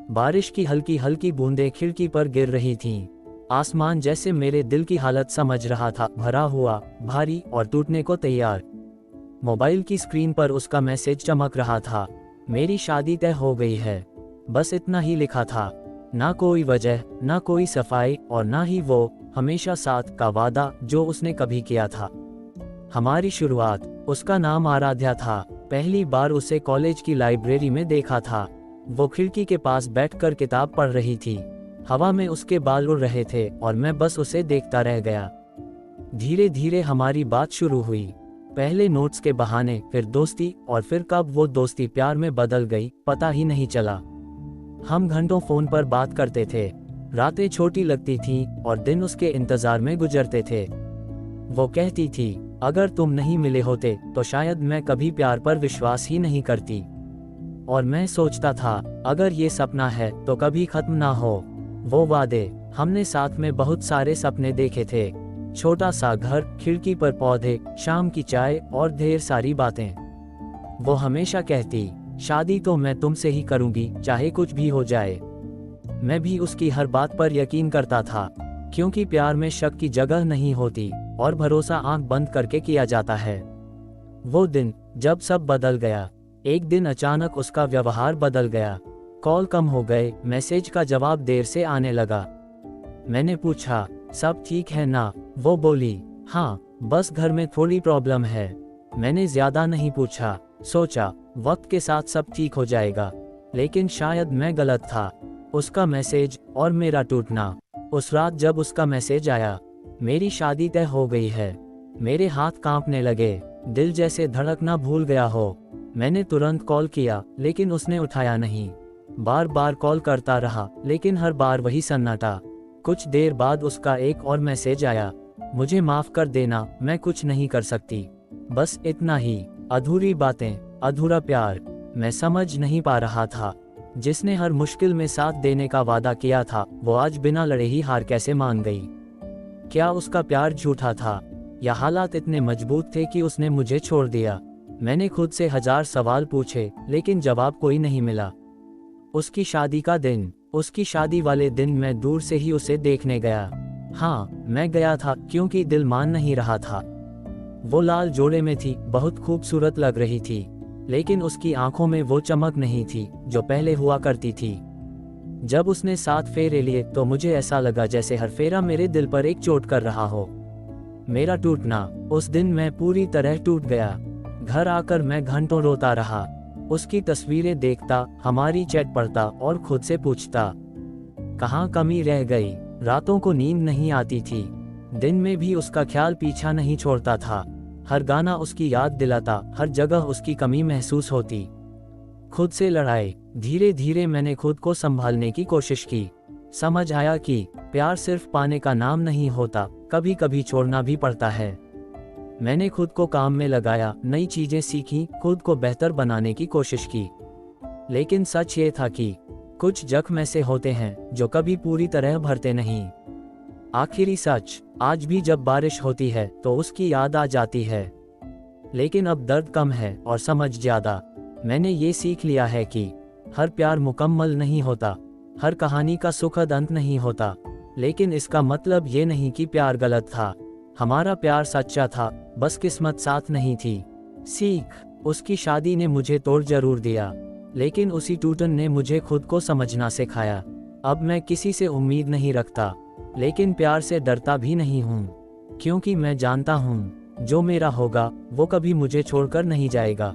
बारिश की हल्की हल्की बूंदें खिड़की पर गिर रही थीं। आसमान जैसे मेरे दिल की हालत समझ रहा था, भरा हुआ, भारी और टूटने को तैयार। मोबाइल की स्क्रीन पर उसका मैसेज चमक रहा था, मेरी शादी तय हो गई है। बस इतना ही लिखा था, ना कोई वजह, ना कोई सफाई और ना ही वो हमेशा साथ का वादा जो उसने कभी किया था। हमारी शुरुआत, उसका नाम आराध्या था। पहली बार उसे कॉलेज की लाइब्रेरी में देखा था। वो खिड़की के पास बैठकर किताब पढ़ रही थी। हवा में उसके बाल उड़ रहे थे और मैं बस उसे देखता रह गया। धीरे धीरे हमारी बात शुरू हुई। पहले नोट्स के बहाने, फिर दोस्ती, और फिर कब वो दोस्ती प्यार में बदल गई पता ही नहीं चला। हम घंटों फोन पर बात करते थे। रातें छोटी लगती थीं और दिन उसके इंतजार में गुजरते थे। वो कहती थी, अगर तुम नहीं मिले होते तो शायद मैं कभी प्यार पर विश्वास ही नहीं करती। और मैं सोचता था, अगर ये सपना है तो कभी खत्म ना हो। वो वादे, हमने साथ में बहुत सारे सपने देखे थे। छोटा सा घर, खिड़की पर पौधे, शाम की चाय और ढेर सारी बातें। वो हमेशा कहती, शादी तो मैं तुमसे ही करूंगी, चाहे कुछ भी हो जाए। मैं भी उसकी हर बात पर यकीन करता था, क्योंकि प्यार में शक की जगह नहीं होती और भरोसा आंख बंद करके किया जाता है। वो दिन जब सब बदल गया। एक दिन अचानक उसका व्यवहार बदल गया। कॉल कम हो गए, मैसेज का जवाब देर से आने लगा। मैंने पूछा, सब ठीक है ना? वो बोली, हाँ, बस घर में थोड़ी प्रॉब्लम है। मैंने ज्यादा नहीं पूछा, सोचा वक्त के साथ सब ठीक हो जाएगा। लेकिन शायद मैं गलत था। उसका मैसेज और मेरा टूटना। उस रात जब उसका मैसेज आया, मेरी शादी तय हो गई है, मेरे हाथ कांपने लगे, दिल जैसे धड़कना भूल गया हो। मैंने तुरंत कॉल किया, लेकिन उसने उठाया नहीं। बार बार कॉल करता रहा, लेकिन हर बार वही सन्नाटा। कुछ देर बाद उसका एक और मैसेज आया, मुझे माफ कर देना, मैं कुछ नहीं कर सकती। बस इतना ही, अधूरी बातें, अधूरा प्यार। मैं समझ नहीं पा रहा था, जिसने हर मुश्किल में साथ देने का वादा किया था, वो आज बिना लड़े ही हार कैसे मान गई। क्या उसका प्यार झूठा था, या हालात इतने मजबूत थे कि उसने मुझे छोड़ दिया? मैंने खुद से 1000 सवाल पूछे, लेकिन जवाब कोई नहीं मिला। उसकी शादी का दिन, उसकी शादी वाले दिन मैं दूर से ही उसे देखने गया। हाँ, मैं गया था क्योंकि दिल मान नहीं रहा था। वो लाल जोड़े में थी, बहुत खूबसूरत लग रही थी, लेकिन उसकी आंखों में वो चमक नहीं थी जो पहले हुआ करती थी। जब उसने 7 फेरे लिए तो मुझे ऐसा लगा जैसे हर फेरा मेरे दिल पर एक चोट कर रहा हो। मेरा टूटना, उस दिन मैं पूरी तरह टूट गया। घर आकर मैं घंटों रोता रहा, उसकी तस्वीरें देखता, हमारी चैट पढ़ता और खुद से पूछता, कहाँ कमी रह गई। रातों को नींद नहीं आती थी, दिन में भी उसका ख्याल पीछा नहीं छोड़ता था। हर गाना उसकी याद दिलाता, हर जगह उसकी कमी महसूस होती। खुद से लड़ाई। धीरे धीरे मैंने खुद को संभालने की कोशिश की। समझ आया कि प्यार सिर्फ पाने का नाम नहीं होता, कभी कभी छोड़ना भी पड़ता है। मैंने खुद को काम में लगाया, नई चीजें सीखी, खुद को बेहतर बनाने की कोशिश की। लेकिन सच ये था कि कुछ जख्म ऐसे होते हैं जो कभी पूरी तरह भरते नहीं। आखिरी सच, आज भी जब बारिश होती है तो उसकी याद आ जाती है। लेकिन अब दर्द कम है और समझ ज्यादा। मैंने ये सीख लिया है कि हर प्यार मुकम्मल नहीं होता, हर कहानी का सुखद अंत नहीं होता। लेकिन इसका मतलब ये नहीं कि प्यार गलत था। हमारा प्यार सच्चा था, बस किस्मत साथ नहीं थी। सीख, उसकी शादी ने मुझे तोड़ जरूर दिया, लेकिन उसी टूटन ने मुझे खुद को समझना सिखाया। अब मैं किसी से उम्मीद नहीं रखता, लेकिन प्यार से डरता भी नहीं हूँ, क्योंकि मैं जानता हूँ जो मेरा होगा वो कभी मुझे छोड़कर नहीं जाएगा।